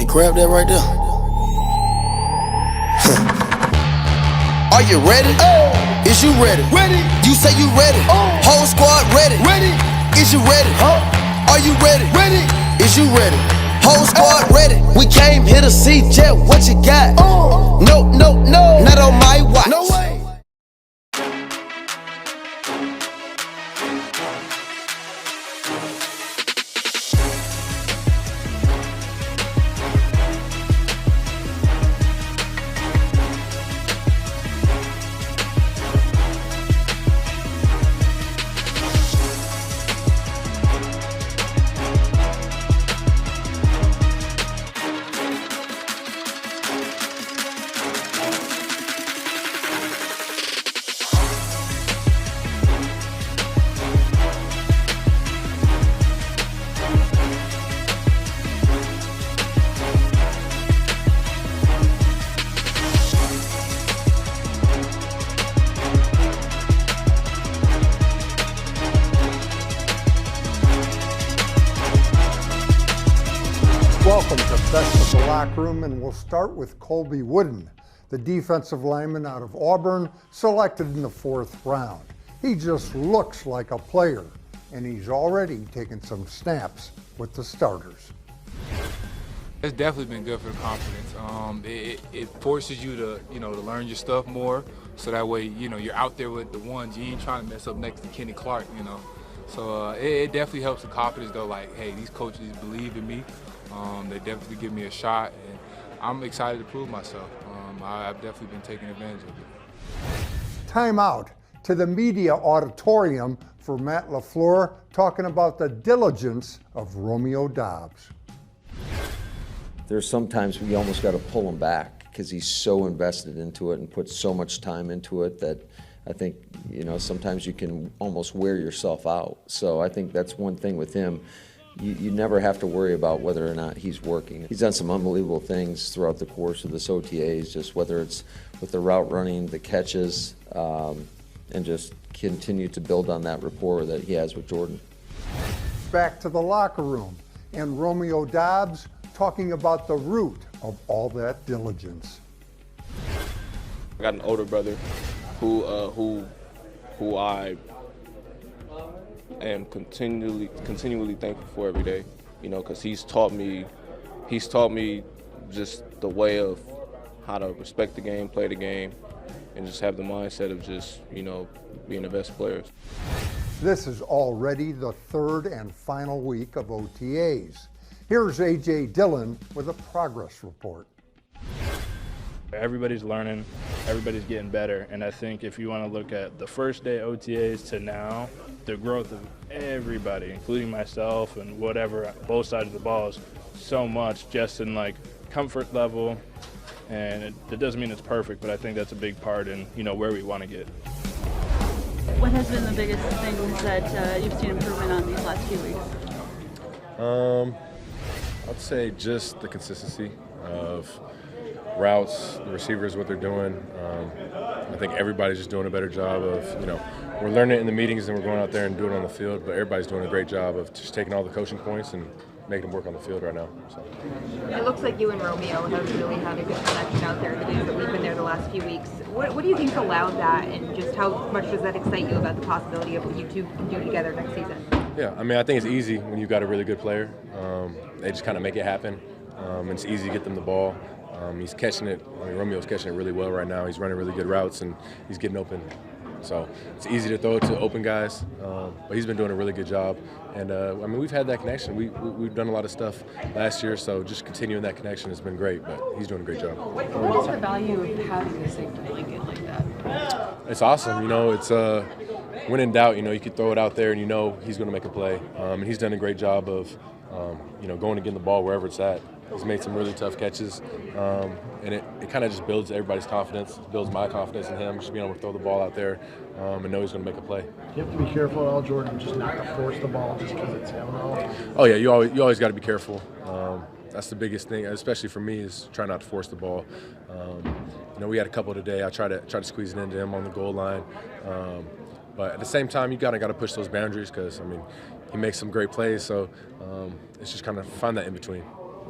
Hey, grab that right there. Are you ready? Is you ready? Ready. You say you ready. Whole squad ready. Ready. Is you ready? Are you ready? Ready. Is you ready? Whole squad ready. We came here to see Jet. What you got? No, no, no. Not on my watch. No way. Welcome to Best of the Locker Room, and we'll start with Colby Wooden, the defensive lineman out of Auburn, selected in the 4th round. He just looks like a player, and he's already taken some snaps with the starters. It's definitely been good for the confidence. It forces you to, to learn your stuff more, so that way, you're out there with the ones. You ain't trying to mess up next to Kenny Clark, So it definitely helps the confidence, though. Like, hey, these coaches believe in me. They definitely give me a shot, and I'm excited to prove myself. I've definitely been taking advantage of it. Time out to the media auditorium for Matt LaFleur talking about the diligence of Romeo Doubs. There's sometimes we almost got to pull him back because he's so invested into it and puts so much time into it that I think, sometimes you can almost wear yourself out. So I think that's one thing with him. You never have to worry about whether or not he's working. He's done some unbelievable things throughout the course of this OTAs, just whether it's with the route running, the catches, and just continue to build on that rapport that he has with Jordan. Back to the locker room, and Romeo Doubs talking about the root of all that diligence. I got an older brother who I am continually thankful for every day, because he's taught me just the way of how to respect the game, play the game, and just have the mindset of just, being the best players. This is already the 3rd and final week of OTAs. Here's A.J. Dillon with a progress report. Everybody's learning, everybody's getting better, and I think if you want to look at the first day OTAs to now, the growth of everybody, including myself and whatever, both sides of the ball, is so much just in comfort level, and it doesn't mean it's perfect, but I think that's a big part in where we want to get. What has been the biggest things that you've seen improvement on these last few weeks? I'd say just the consistency of routes, the receivers, what they're doing. I think everybody's just doing a better job of, we're learning it in the meetings and we're going out there and doing it on the field, but everybody's doing a great job of just taking all the coaching points and making them work on the field right now. So. It looks like you and Romeo have really had a good connection out there the days that we've been there the last few weeks. What do you think allowed that, and just how much does that excite you about the possibility of what you two can do together next season? Yeah, I think it's easy when you've got a really good player. They just kind of make it happen. It's easy to get them the ball. He's catching it. Romeo's catching it really well right now. He's running really good routes and he's getting open. So it's easy to throw it to open guys, but he's been doing a really good job. And we've had that connection. We've done a lot of stuff last year, so just continuing that connection has been great. But he's doing a great job. What is the value of having a safety blanket like that? It's awesome. It's when in doubt, you can throw it out there and he's going to make a play. And he's done a great job of going to get the ball wherever it's at. He's made some really tough catches, and it kind of just builds everybody's confidence, builds my confidence in him, just being able to throw the ball out there and know he's going to make a play. You have to be careful, Al Jordan, just not to force the ball just because it's him. Oh yeah, you always got to be careful. That's the biggest thing, especially for me, is try not to force the ball. We had a couple today. I try to squeeze it into him on the goal line, but at the same time, you got to push those boundaries because he makes some great plays. So it's just kind of find that in between.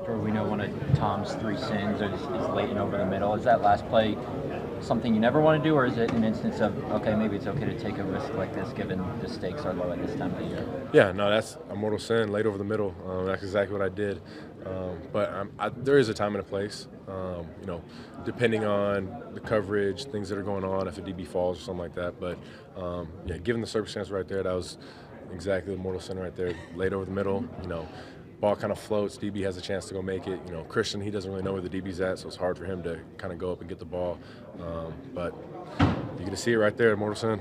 Jordan, we know one of Tom's 3 sins is late and over the middle. Is that last play something you never want to do, or is it an instance of, okay, maybe it's okay to take a risk like this given the stakes are low at this time of the year? Yeah, no, that's a mortal sin, late over the middle. That's exactly what I did. But there is a time and a place, depending on the coverage, things that are going on, if a DB falls or something like that. But, yeah, given the circumstance right there, that was exactly the mortal sin right there, late over the middle, ball kind of floats, DB has a chance to go make it. Christian, he doesn't really know where the DB's at, so it's hard for him to kind of go up and get the ball. But you get to see it right there, mortal sin.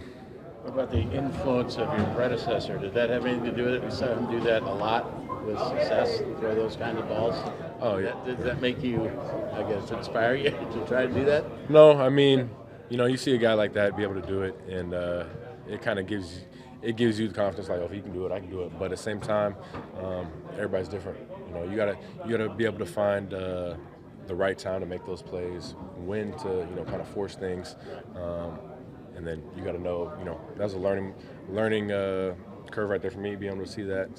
What about the influence of your predecessor? Did that have anything to do with it? We saw him do that a lot with success, throw those kind of balls. Oh, yeah. Did that make you, I guess, inspire you to try to do that? No, I mean, you see a guy like that be able to do it, and it kind of gives you the confidence, like, oh, if he can do it, I can do it. But at the same time, everybody's different. You gotta be able to find the right time to make those plays, when to kind of force things, and then you got to know that was a learning curve right there for me, being able to see that,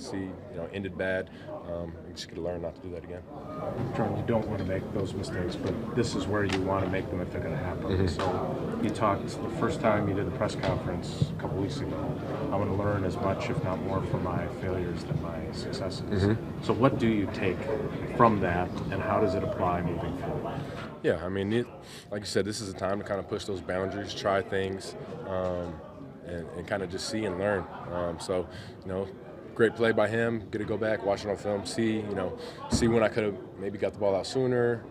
ended bad. You just got to learn not to do that again. Jordan, you don't want to make those mistakes, but this is where you want to make them if they're going to happen. Mm-hmm. So you talked the first time you did the press conference a couple weeks ago, I'm going to learn as much, if not more, from my failures than my successes. Mm-hmm. So what do you take from that, and how does it apply moving forward? Yeah, I mean, like you said, this is a time to kind of push those boundaries, try things, and kind of just see and learn. Great play by him. Get to go back, watch it on film, see when I could have maybe got the ball out sooner.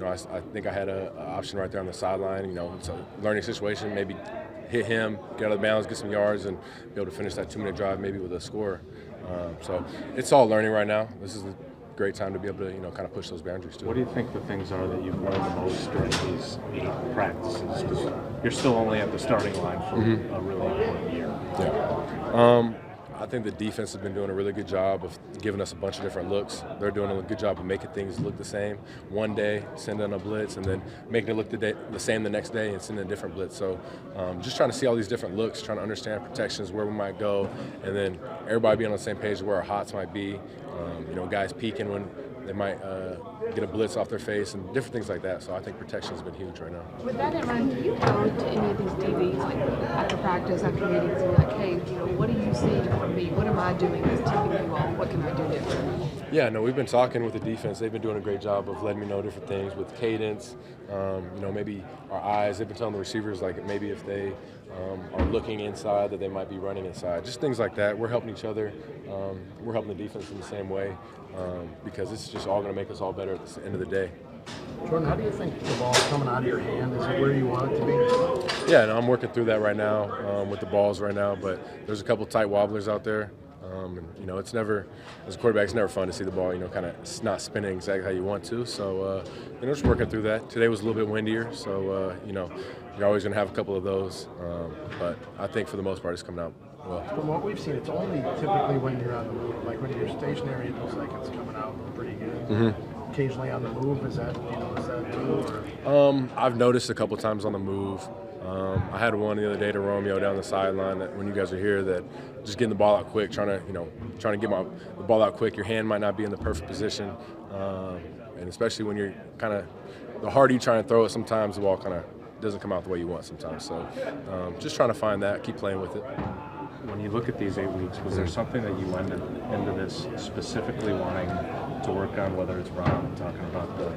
I think I had an option right there on the sideline. It's a learning situation. Maybe hit him, get out of bounds, get some yards, and be able to finish that 2-minute drive maybe with a score. So it's all learning right now. This is a great time to be able to kind of push those boundaries too. What do you think the things are that you've learned the most during these 8 practices? Because you're still only at the starting line for a really important year. Yeah. I think the defense has been doing a really good job of giving us a bunch of different looks. They're doing a good job of making things look the same. One day, sending a blitz, and then making it look the same the next day and sending a different blitz. So just trying to see all these different looks, trying to understand protections, where we might go, and then everybody being on the same page where our hots might be. Guys peeking when they might get a blitz off their face and different things like that. So I think protection has been huge right now. With that in mind, do you go to any of these DBs, like after practice, after meetings, and be like, hey, what are you seeing from me? What am I doing that's tipping you off? What can I do different? Yeah, no, we've been talking with the defense. They've been doing a great job of letting me know different things with cadence, maybe our eyes. They've been telling the receivers, like, maybe if they are looking inside, that they might be running inside. Just things like that. We're helping each other. We're helping the defense in the same way because it's just all going to make us all better at the end of the day. Jordan, how do you think the ball's coming out of your hand? Is it where you want it to be? Yeah, no, I'm working through that right now with the balls right now, but there's a couple tight wobblers out there. It's never, as a quarterback, it's never fun to see the ball, kind of not spinning exactly how you want to. So, just working through that. Today was a little bit windier, so, you're always going to have a couple of those. But I think for the most part, it's coming out well. From what we've seen, it's only typically when you're on the move. Like when you're stationary, it looks like it's coming out pretty good. Mm-hmm. Occasionally on the move, is that too? Or? I've noticed a couple times on the move. I had one the other day to Romeo down the sideline that when you guys are here, that just getting the ball out quick, trying to get the ball out quick. Your hand might not be in the perfect position, and especially when you're kind of, the harder you try to throw it, sometimes the ball kind of doesn't come out the way you want sometimes. So just trying to find that, keep playing with it. When you look at these 8 weeks, was there something that you went into this specifically wanting to work on, whether it's Ron talking about the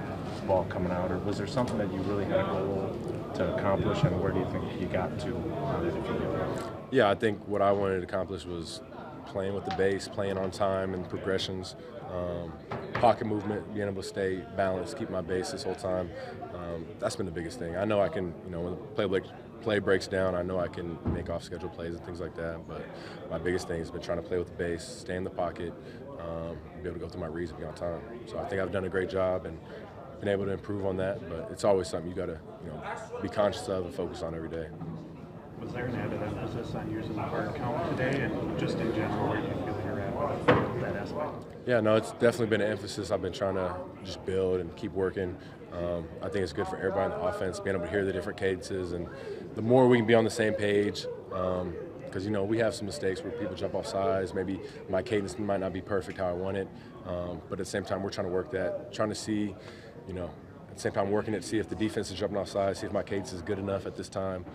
ball coming out, or was there something that you really had a goal to accomplish, and where do you think you got to on it if you did? Yeah, I think what I wanted to accomplish was playing with the base, playing on time and progressions, pocket movement, being able to stay balanced, keep my base this whole time. That's been the biggest thing. I know I can, when the play breaks down, I know I can make off-schedule plays and things like that, but my biggest thing has been trying to play with the base, stay in the pocket, be able to go through my reads and be on time. So I think I've done a great job and been able to improve on that, but it's always something you got to be conscious of and focus on every day. Was there an added emphasis on using the hard count today, and just in general, where do you feel you're at with that aspect? Yeah, no, it's definitely been an emphasis. I've been trying to just build and keep working. I think it's good for everybody on the offense, being able to hear the different cadences, and the more we can be on the same page, Because, you know, we have some mistakes where people jump off sides. Maybe my cadence might not be perfect how I want it. But at the same time, we're trying to work that, trying to see, you know, at the same time working it, see if the defense is jumping off sides, see if my cadence is good enough at this time.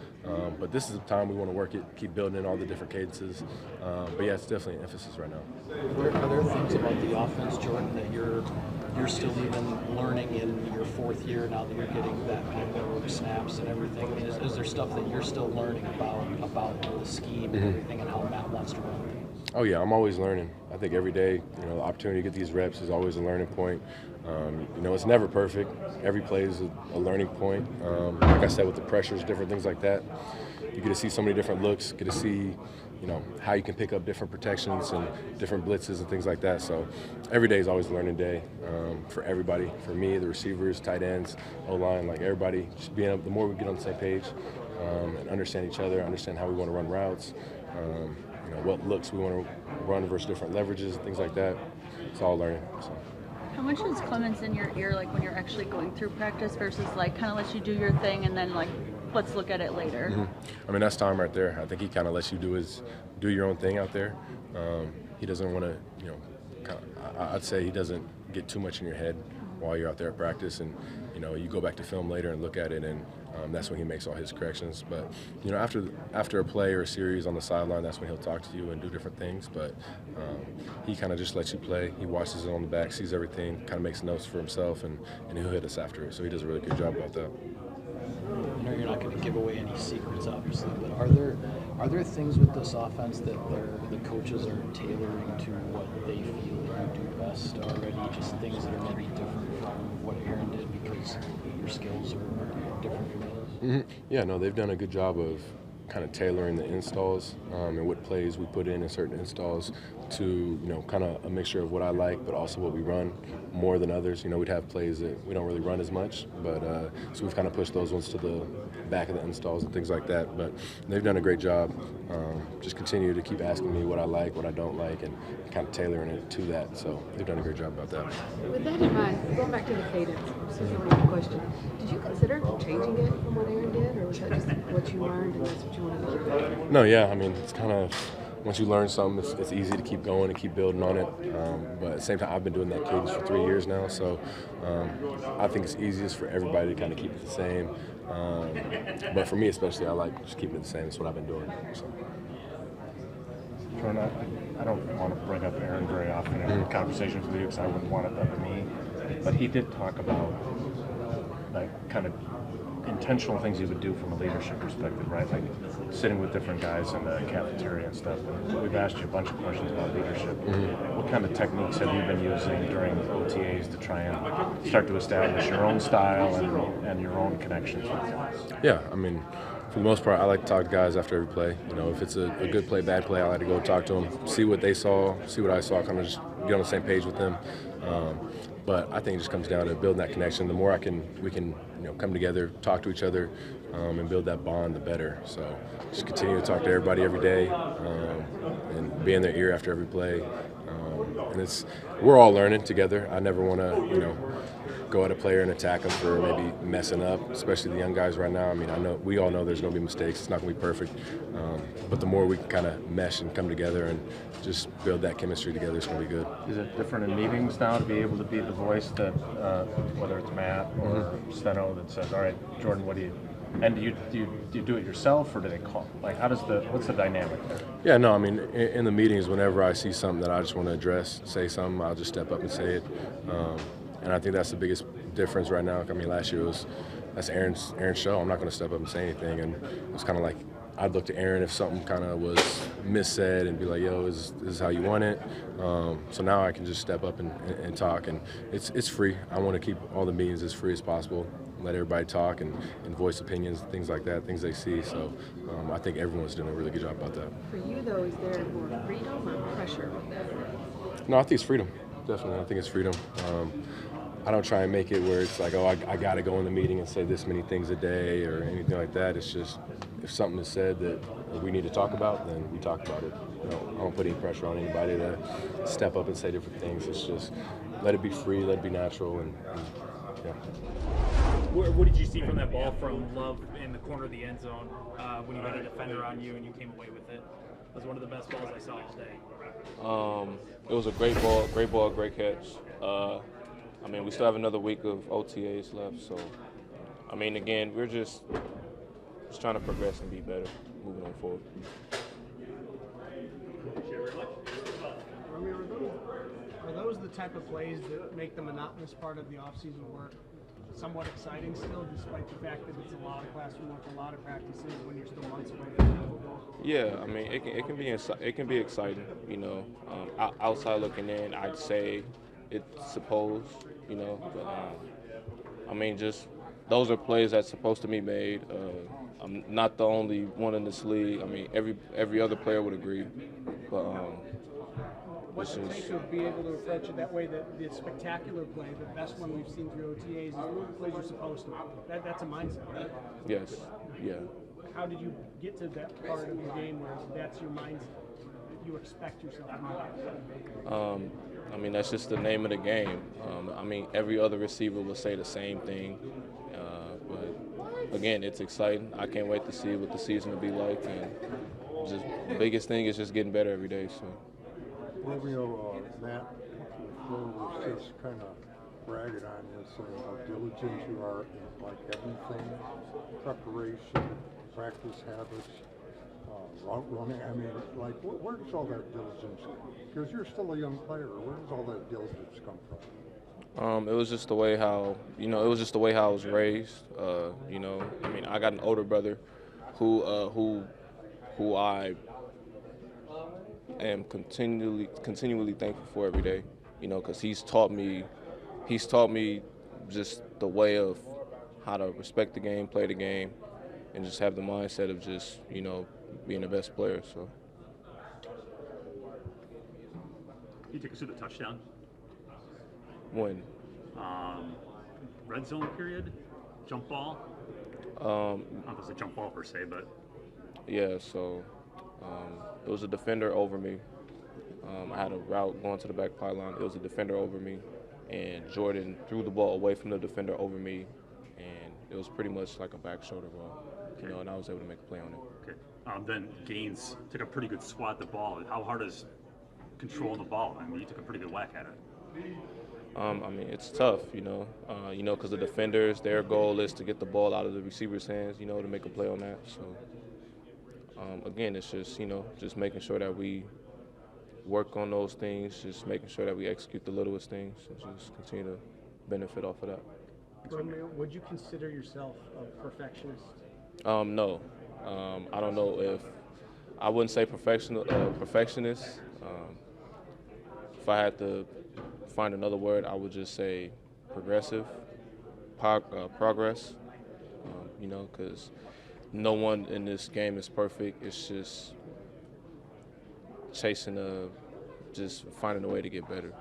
But this is the time we want to work it, keep building in all the different cadences. But yeah, it's definitely an emphasis right now. Are there things about the offense, Jordan, that you're still even learning in your fourth year now that you're getting that many more snaps and everything? I mean, is there stuff that you're still learning about the scheme and everything and how Matt wants to run things? Oh yeah, I'm always learning. I think every day, you know, the opportunity to get these reps is always a learning point. You know, it's never perfect. Every play is a learning point. Like I said, with the pressures, different things like that, you get to see so many different looks, get to see, you know, how you can pick up different protections and different blitzes and things like that. So every day is always a learning day for everybody, for me, the receivers, tight ends, O-line, like everybody. Just being able, the more we get on the same page and understand each other, understand how we want to run routes, you know, what looks we want to run versus different leverages, things like that. It's all learning. So. How much is Clemens in your ear, like when you're actually going through practice versus like kind of lets you do your thing and then like let's look at it later? Mm-hmm. I mean, that's Tom right there. I think he kind of lets you do your own thing out there. He doesn't want to, you know, I'd say he doesn't get too much in your head while you're out there at practice, and you know, you go back to film later and look at it, and that's when he makes all his corrections. But you know, after a play or a series on the sideline, that's when he'll talk to you and do different things. But he kind of just lets you play. He watches it on the back, sees everything, kind of makes notes for himself, and he'll hit us after it. So he does a really good job about that. I know you're not going to give away any secrets, obviously, but are there things with this offense that the coaches are tailoring to what they feel that you do best already? Just things that are maybe different from what Aaron did because your skills are different from his? Mm-hmm. Yeah, no, they've done a good job of kind of tailoring the installs and what plays we put in certain installs to, you know, kind of a mixture of what I like, but also what we run more than others. You know, we'd have plays that we don't really run as much, but so we've kind of pushed those ones to the back of the installs and things like that. But they've done a great job. Just continue to keep asking me what I like, what I don't like, and kind of tailoring it to that. So they've done a great job about that. With that in mind, going back to the cadence, since you already question, did you consider changing it from what Aaron did, or was that just what you learned and that's what you wanted to keep? No, yeah, I mean, it's kind of, once you learn something, it's easy to keep going and keep building on it. But at the same time, I've been doing that cadence for 3 years now, so I think it's easiest for everybody to kind of keep it the same. But for me especially, I like just keeping it the same. That's what I've been doing. So. Jordan, I don't want to bring up Aaron very often in conversations with you because I wouldn't want it done to me, but he did talk about like kind of intentional things he would do from a leadership perspective, right? Like sitting with different guys in the cafeteria and stuff. And we've asked you a bunch of questions about leadership. What kind of techniques have you been using during OTAs to try and start to establish your own style and your own connections with guys? Yeah, I mean, for the most part, I like to talk to guys after every play. You know, if it's a good play, bad play, I like to go talk to them, see what they saw, see what I saw, kind of just get on the same page with them. But I think it just comes down to building that connection. The more we can, you know, come together, talk to each other, and build that bond, the better. So just continue to talk to everybody every day, and be in their ear after every play. And we're all learning together. I never want to, you know, go at a player and attack them for maybe messing up, especially the young guys right now. I mean, we all know there's going to be mistakes. It's not going to be perfect. But the more we can kind of mesh and come together and just build that chemistry together, it's going to be good. Is it different in meetings now to be able to be the voice that, whether it's Matt or Steno, that says, all right, Jordan, what do you... And do you do it yourself, or do they call? Like, what's the dynamic there? Yeah, no, I mean, in the meetings, whenever I see something that I just want to address, say something, I'll just step up and say it. And I think that's the biggest difference right now. I mean, last year that's Aaron's show. I'm not going to step up and say anything, and it was kind of like I'd look to Aaron if something kind of was missaid and be like, "Yo, this is how you want it." So now I can just step up and talk, and it's free. I want to keep all the meetings as free as possible. Let everybody talk and voice opinions, things like that, things they see. So I think everyone's doing a really good job about that. For you, though, is there more freedom or pressure with that? No, I think it's freedom. Definitely, I think it's freedom. I don't try and make it where it's like, oh, I got to go in the meeting and say this many things a day or anything like that. It's just if something is said that we need to talk about, then we talk about it. You know, I don't put any pressure on anybody to step up and say different things. It's just let it be free, let it be natural, and yeah. What did you see from that ball from Love in the corner of the end zone when you had a defender on you and you came away with it? was one of the best balls I saw all day. It was a great ball, great catch. I mean, we still have another week of OTAs left, so I mean, again, we're just trying to progress and be better moving on forward. Romeo, are those the type of plays that make the monotonous part of the offseason work somewhat exciting still, despite the fact that it's a lot of classroom work, a lot of practices when you're still months away from football? Yeah, I mean, it can be exciting, you know. Outside looking in, I'd say it's supposed, you know. But, I mean, just those are plays that's supposed to be made. I'm not the only one in this league. I mean, every other player would agree. But What's it take to be able to approach it that way? That the spectacular play, the best one we've seen through OTAs, is the plays you're supposed to. That's a mindset, right? yes, yeah. How did you get to that part of your game where that's your mindset, that you expect yourself to do? I mean, that's just the name of the game. I mean, every other receiver will say the same thing. But again, it's exciting. I can't wait to see what the season will be like. And just the biggest thing is just getting better every day. So. Romeo, Matt was just kind of bragging on you, saying how diligent you are in like everything, preparation, practice habits, route running. I mean, like, where does all that diligence come? Because you're still a young player. Where does all that diligence come from? It was just the way how, you know, it was just the way how I was raised. You know, I mean, I got an older brother who I am continually thankful for every day, you know, because he's taught me just the way of how to respect the game, play the game, and just have the mindset of just, you know, being the best player. So. Can you take us through the touchdown? When? Red zone period, jump ball. I don't know if it's a jump ball per se, but yeah. So. It was a defender over me. I had a route going to the back pylon. It was a defender over me, and Jordan threw the ball away from the defender over me, and it was pretty much like a back shoulder ball, you know, and I was able to make a play on it. Okay. Then Gaines took a pretty good swat at the ball. How hard is controlling the ball? I mean, you took a pretty good whack at it. I mean, it's tough, you know, because the defenders, their goal is to get the ball out of the receiver's hands, you know, to make a play on that. So. Again, it's just, you know, just making sure that we work on those things, just making sure that we execute the littlest things, and just continue to benefit off of that. Romeo, would you consider yourself a perfectionist? No. I don't know if I wouldn't say perfectionist. If I had to find another word, I would just say progressive, progress, you know, because no one in this game is perfect. It's just just finding a way to get better,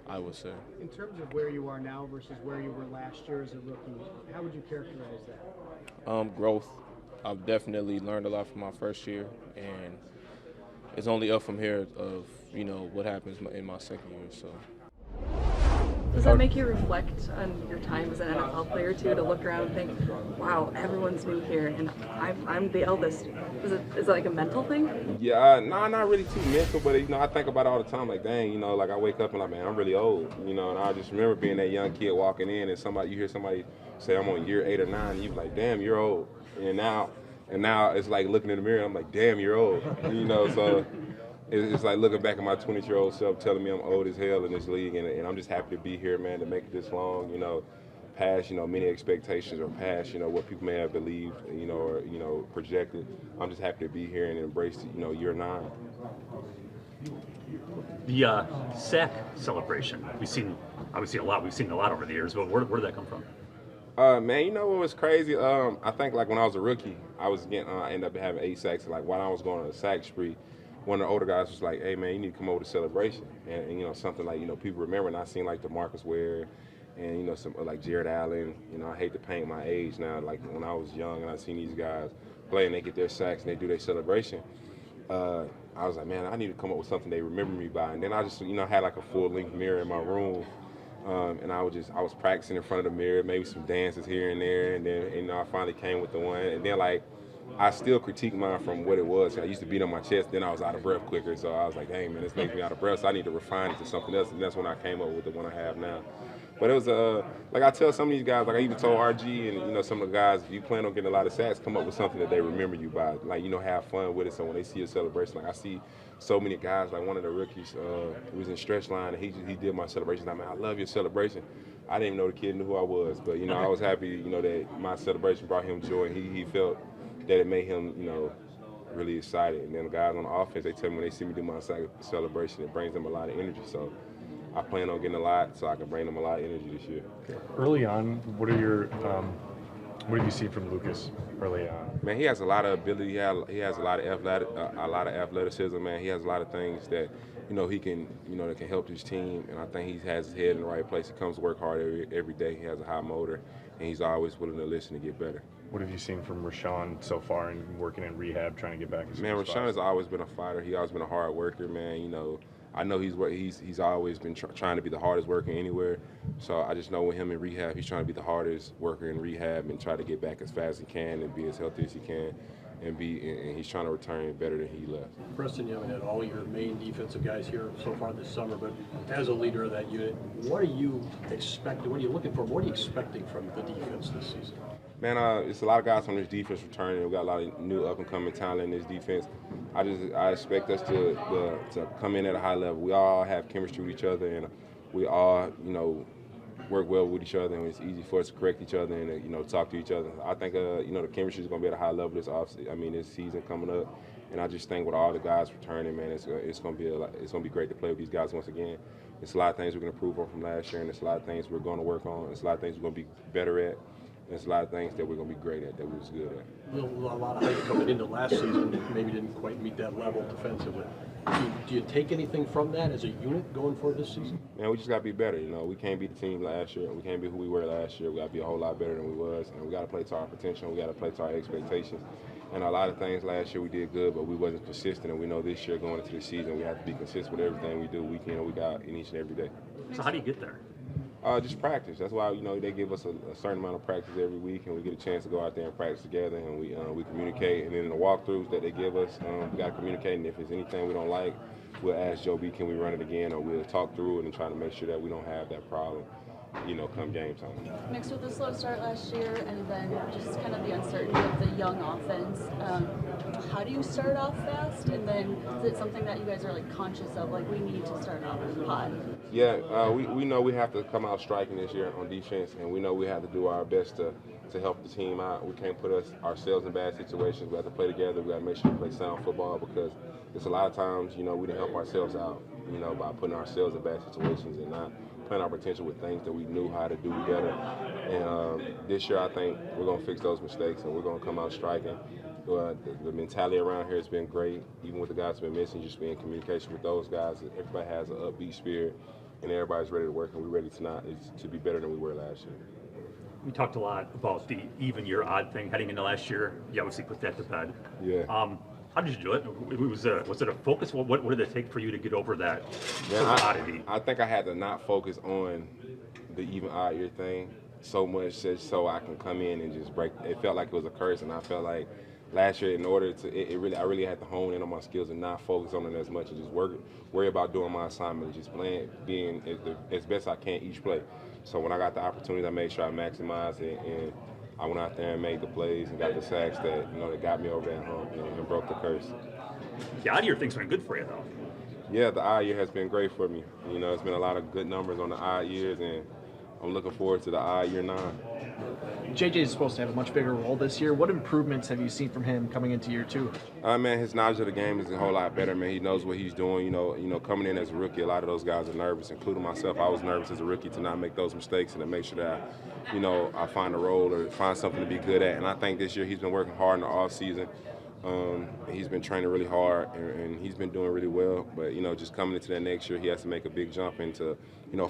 I would say. In terms of where you are now versus where you were last year as a rookie, how would you characterize that? Growth. I've definitely learned a lot from my first year, and it's only up from here of, you know, what happens in my second year. So. Does that make you reflect on your time as an NFL player too, to look around and think, wow, everyone's new here and I'm the eldest? Is it like a mental thing? Yeah, not really too mental, but, you know, I think about it all the time, like, dang, you know, like I wake up and like, man, I'm really old, you know, and I just remember being that young kid walking in and you hear somebody say I'm on year 8 or 9, and you're like, damn, you're old. And now it's like looking in the mirror, I'm like, damn, you're old, you know, so. It's like looking back at my 22-year-old self telling me I'm old as hell in this league, and I'm just happy to be here, man, to make it this long, you know, past, you know, many expectations or past, you know, what people may have believed, you know, or, you know, projected. I'm just happy to be here and embrace, you know, year 9. The sack celebration, we've seen obviously a lot. We've seen a lot over the years, but where did that come from? Man, you know what was crazy? I think like when I was a rookie, I was getting, I ended up having 8 sacks. Like while I was going on a sack spree, one of the older guys was like, hey man, you need to come over to celebration. And you know, something like, you know, people remember, and I seen like DeMarcus Ware and, you know, some like Jared Allen. You know, I hate to paint my age now. Like when I was young and I seen these guys play and they get their sacks and they do their celebration, I was like, man, I need to come up with something they remember me by. And then I just, you know, had like a full-length mirror in my room. And I was practicing in front of the mirror, maybe some dances here and there. And then, you know, I finally came with the one. And then like I still critique mine from what it was. I used to beat on my chest, then I was out of breath quicker. So I was like, hey, man, this makes me out of breath. So I need to refine it to something else. And that's when I came up with the one I have now. But it was, like I tell some of these guys, like I even told RG and, some of the guys, if you plan on getting a lot of sacks, come up with something that they remember you by. Like, have fun with it. So when they see your celebration, like I see so many guys, like one of the rookies who was in stretch line, and he did my celebration. I mean, I love your celebration. I didn't even know the kid knew who I was. But, I was happy, that my celebration brought him joy. He felt that it made him, really excited. And then the guys on the offense, they tell me when they see me do my celebration, it brings them a lot of energy. So I plan on getting a lot so I can bring them a lot of energy this year. Early on, what have you seen from Lucas early on? Man, he has a lot of ability. He has a lot of athleticism. Man, he has a lot of things that he can that can help his team. And I think he has his head in the right place. He comes to work hard every day. He has a high motor, and he's always willing to listen to get better. What have you seen from Rashawn so far in working in rehab, trying to get back? Man, Rashawn has always been a fighter. He always been a hard worker, man. I know he's always been trying to be the hardest worker anywhere. So I just know with him in rehab, he's trying to be the hardest worker in rehab and try to get back as fast as he can and be as healthy as he can, and he's trying to return better than he left. Preston, you haven't had all your main defensive guys here so far this summer, but as a leader of that unit, what are you expecting? What are you looking for? What are you expecting from the defense this season? Man, it's a lot of guys on this defense returning. We got a lot of new up-and-coming talent in this defense. I expect us to come in at a high level. We all have chemistry with each other, and we all, work well with each other, and it's easy for us to correct each other and talk to each other. I think the chemistry is going to be at a high level this season coming up, and I just think with all the guys returning, man, it's going to be great to play with these guys once again. It's a lot of things we're going to improve on from last year, and it's a lot of things we're going to work on. It's a lot of things we're going to be better at. There's a lot of things that we're going to be great at, that we was good at. A lot of hype coming into last season, maybe didn't quite meet that level defensively. Do you take anything from that as a unit going forward this season? Man, we just got to be better. We can't be the team last year. We can't be who we were last year. We got to be a whole lot better than we was, and we got to play to our potential. We got to play to our expectations. And a lot of things last year we did good, but we wasn't consistent. And we know this year going into the season, we have to be consistent with everything we do week in and week out in each and every day. So how do you get there? Just practice. That's why they give us a certain amount of practice every week, and we get a chance to go out there and practice together, and we communicate. And then in the walkthroughs that they give us, we got to communicate. And if there's anything we don't like, we'll ask Joe B, can we run it again, or we'll talk through it and try to make sure that we don't have that problem, come game time. Mixed with the slow start last year, and then just kind of the uncertainty of the young offense. How do you start off fast, and then is it something that you guys are conscious of, we need to start off hot? Yeah, we know we have to come out striking this year on defense, and we know we have to do our best to help the team out. We can't put ourselves in bad situations. We have to play together. We got to make sure we play sound football, because there's a lot of times, we didn't help ourselves out, by putting ourselves in bad situations and not playing our potential with things that we knew how to do better. And this year, I think we're going to fix those mistakes, and we're going to come out striking. The mentality around here has been great, even with the guys who've been missing, just being in communication with those guys. Everybody has an upbeat spirit, and everybody's ready to work, and we're ready to be better than we were last year. We talked a lot about the even year odd thing heading into last year. You obviously put that to bed. Yeah. How did you do it? Was it a focus? What did it take for you to get over that oddity? I think I had to not focus on the even odd year thing so much, just so I can come in and just break. It felt like it was a curse, and I felt like last year, in order to, I really had to hone in on my skills and not focus on it as much, and just worry about doing my assignment and just being as best I can each play. So when I got the opportunity, I made sure I maximized it, and I went out there and made the plays and got the sacks that that got me over that hump and broke the curse. The odd year thing's been good for you, though. Yeah, the odd year has been great for me. It's been a lot of good numbers on the odd years, and I'm looking forward to the odd year 9. JJ is supposed to have a much bigger role this year. What improvements have you seen from him coming into year 2? Man, his knowledge of the game is a whole lot better, man. He knows what he's doing. Coming in as a rookie, a lot of those guys are nervous, including myself. I was nervous as a rookie to not make those mistakes and to make sure that, I find a role or find something to be good at. And I think this year he's been working hard in the off season. He's been training really hard, and he's been doing really well. But, just coming into that next year, he has to make a big jump into,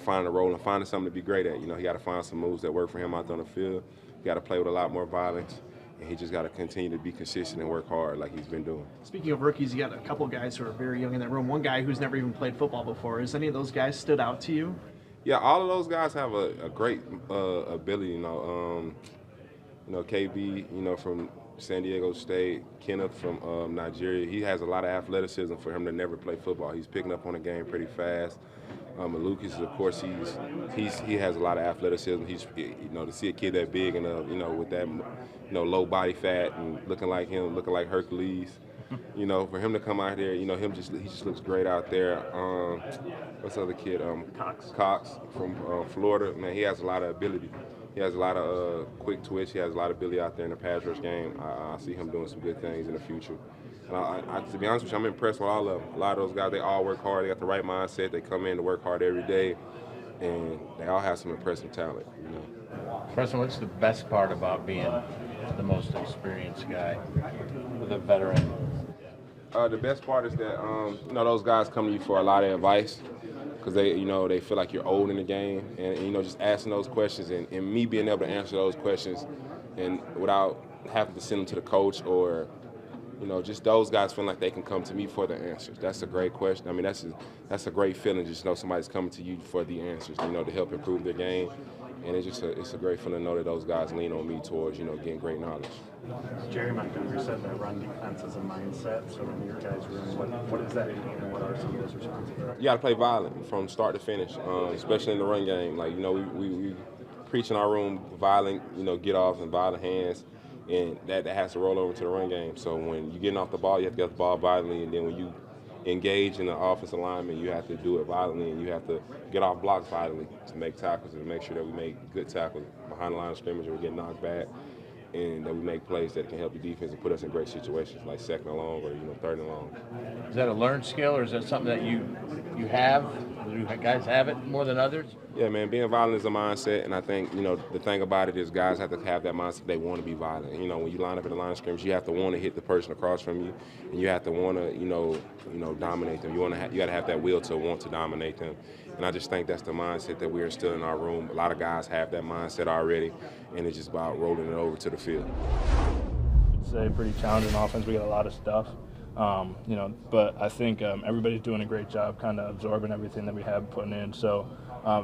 finding a role and finding something to be great at. He got to find some moves that work for him out there on the field. He got to play with a lot more violence, and he just got to continue to be consistent and work hard like he's been doing. Speaking of rookies, you got a couple guys who are very young in that room. One guy who's never even played football before. Has any of those guys stood out to you? Yeah, all of those guys have a great ability. KB, from San Diego State, Kenneth from Nigeria. He has a lot of athleticism for him to never play football. He's picking up on the game pretty fast. And Lucas, of course, he has a lot of athleticism. He's to see a kid that big and with that low body fat and looking like him, looking like Hercules. For him to come out there, he just looks great out there. What's the other kid? Cox from Florida. Man, he has a lot of ability. He has a lot of quick twitch. He has a lot of ability out there in the pass rush game. I see him doing some good things in the future. And to be honest with you, I'm impressed with all of them. A lot of those guys, they all work hard. They got the right mindset. They come in to work hard every day, and they all have some impressive talent. Preston, what's the best part about being the most experienced guy, the veteran? The best part is that those guys come to you for a lot of advice because they feel like you're old in the game, and just asking those questions and me being able to answer those questions and without having to send them to the coach or just those guys feeling like they can come to me for the answers. That's a great question. I mean, that's a great feeling. Just know somebody's coming to you for the answers, to help improve their game. And it's a great feeling to know that those guys lean on me towards, getting great knowledge. Jerry Montgomery said that run defense is a mindset. So in your guys' room, what does that mean and what are some of those responsibilities? You got to play violent from start to finish, especially in the run game. Like, we preach in our room violent, get offs and violent hands. And that has to roll over to the run game. So when you're getting off the ball, you have to get off the ball violently. And then when you engage in the offensive alignment, you have to do it violently. And you have to get off blocks violently to make tackles and make sure that we make good tackles behind the line of scrimmage and we get knocked back. And that we make plays that can help your defense and put us in great situations like second and long or third and long. Is that a learned skill or is that something that you have? Do guys have it more than others? Yeah, man, being violent is a mindset, and I think, the thing about it is guys have to have that mindset they want to be violent. When you line up at the line of scrimmage, you have to want to hit the person across from you, and you have to want to, dominate them. You got to have that will to want to dominate them. And I just think that's the mindset that we're still in our room. A lot of guys have that mindset already, and it's just about rolling it over to the field. It's a pretty challenging offense. We got a lot of stuff. But I think everybody's doing a great job kind of absorbing everything that we have putting in. So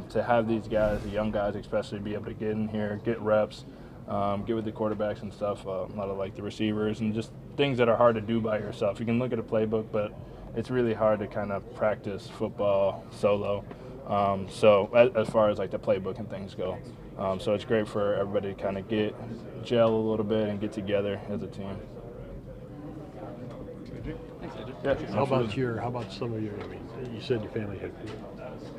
to have these guys, the young guys especially, be able to get in here, get reps, get with the quarterbacks and stuff, a lot of like the receivers and just things that are hard to do by yourself. You can look at a playbook, but it's really hard to kind of practice football solo. So as far as like the playbook and things go. So it's great for everybody to kind of gel a little bit and get together as a team. Yeah, how about some of your, you said your family had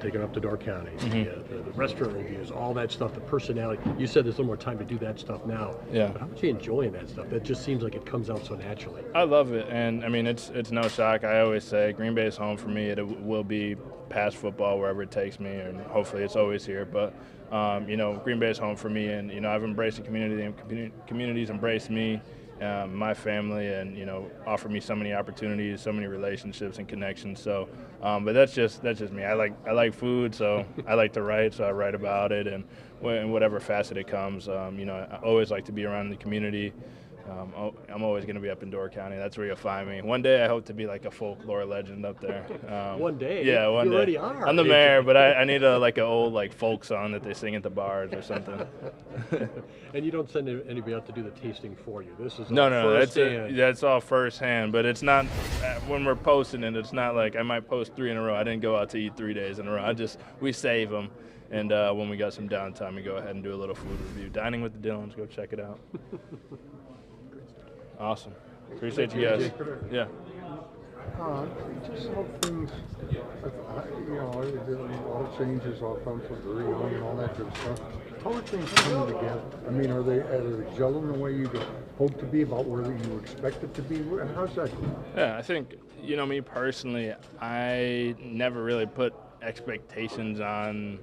taken up to Door County, the restaurant reviews, all that stuff, the personality. You said there's a little more time to do that stuff now. Yeah. But how much are you enjoying that stuff? That just seems like it comes out so naturally. I love it, and it's no shock. I always say Green Bay is home for me. It will be past football wherever it takes me, and hopefully it's always here. But Green Bay is home for me, and I've embraced the community, and community's embraced me. My family, and offer me so many opportunities, so many relationships and connections. So, but that's just me. I like food, so I like to write, so I write about it, and in whatever facet it comes. I always like to be around the community. I'm always going to be up in Door County. That's where you'll find me. One day I hope to be like a folklore legend up there. One day? Yeah, one day. You already are. I'm the mayor, but I need an old folk song that they sing at the bars or something. And you don't send anybody out to do the tasting for you. This is No, that's all firsthand. But it's not when we're posting it. It's not like I might post 3 in a row. I didn't go out to eat 3 days in a row. We save them, and when we got some downtime, we go ahead and do a little food review. Dining with the Dillons. Go check it out. Awesome. Appreciate you guys. Yeah. Just how things, there are a lot of changes offensive, very young and all that good stuff. How are things coming together? Are they gelling the way you hope to be about where you expect it to be? How's that going? Yeah, I think, me personally, I never really put expectations on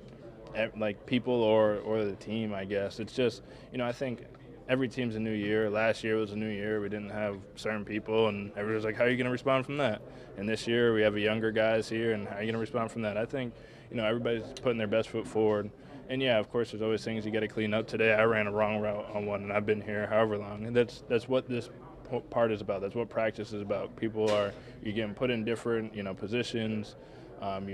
people or the team, I guess. It's just, I think every team's a new year. Last year was a new year. We didn't have certain people, and everyone's like, how are you going to respond from that? And this year we have younger guys here, and how are you going to respond from that? I think, everybody's putting their best foot forward. And, yeah, of course, there's always things you got to clean up. Today I ran a wrong route on one, and I've been here however long. And that's what this part is about. That's what practice is about. You're getting put in different, positions.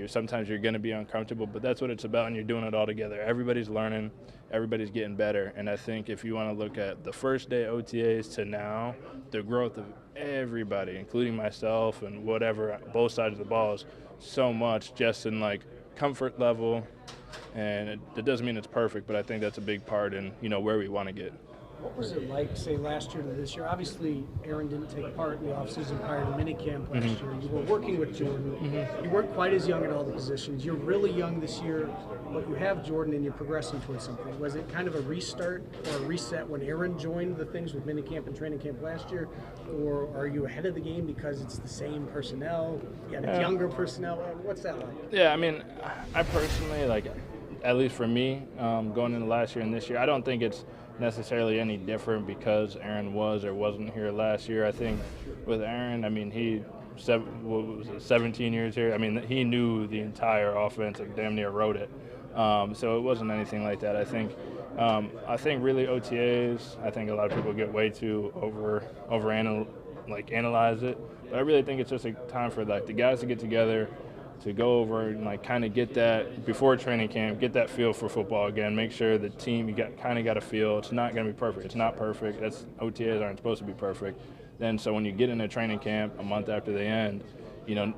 Sometimes you're going to be uncomfortable, but that's what it's about, and you're doing it all together. Everybody's learning, everybody's getting better, and I think if you want to look at the first day OTAs to now, the growth of everybody, including myself and whatever, both sides of the ball, is so much just in like comfort level, and it doesn't mean it's perfect, but I think that's a big part in where we want to get. What was it like, say, last year to this year? Obviously, Aaron didn't take part in the offseason prior to minicamp last year. You were working with Jordan. You weren't quite as young at all the positions. You're really young this year, but you have Jordan and you're progressing towards something. Was it kind of a restart or a reset when Aaron joined the things with minicamp and training camp last year? Or are you ahead of the game because it's the same personnel, yet it's younger personnel? What's that like? Yeah, I mean, I personally, at least for me, going into last year and this year, I don't think it's necessarily any different because Aaron was or wasn't here last year. I think with Aaron, I mean, he 17 years here. I mean, he knew the entire offense, damn near wrote it. So it wasn't anything like that. I think really OTAs, I think a lot of people get way too analyze it. But I really think it's just a time for the guys to get together, to go over and kind of get that before training camp, get that feel for football again. Make sure the team you got a feel. It's not going to be perfect. It's not perfect. OTAs aren't supposed to be perfect. Then so when you get into training camp a month after they end,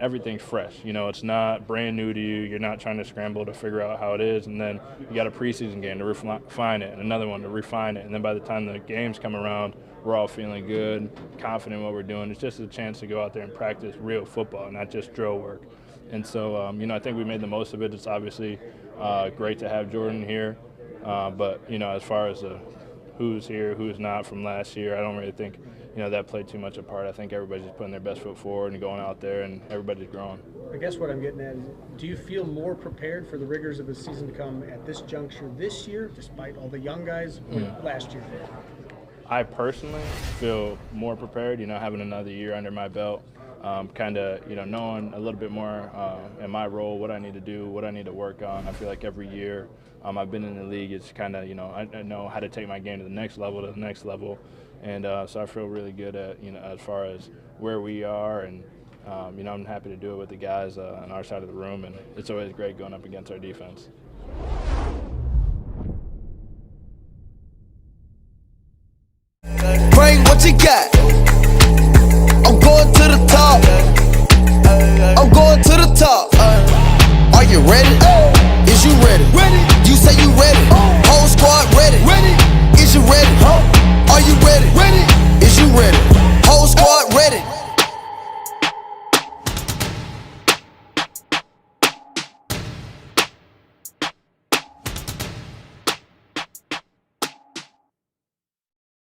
everything's fresh. It's not brand new to you. You're not trying to scramble to figure out how it is. And then you got a preseason game to refine it, and another one to refine it. And then by the time the games come around, we're all feeling good, confident in what we're doing. It's just a chance to go out there and practice real football, not just drill work. And so, I think we made the most of it. It's obviously great to have Jordan here. But, as far as who's here, who's not from last year, I don't really think, that played too much a part. I think everybody's just putting their best foot forward and going out there, and everybody's growing. I guess what I'm getting at is, do you feel more prepared for the rigors of the season to come at this juncture this year, despite all the young guys, or last year? I personally feel more prepared, having another year under my belt. Kind of, knowing a little bit more in my role, what I need to do, what I need to work on. I feel like every year I've been in the league, it's kind of, I know how to take my game to the next level. And so I feel really good at, as far as where we are. And, I'm happy to do it with the guys on our side of the room. And it's always great going up against our defense. Bring what you got. I'm going to the top.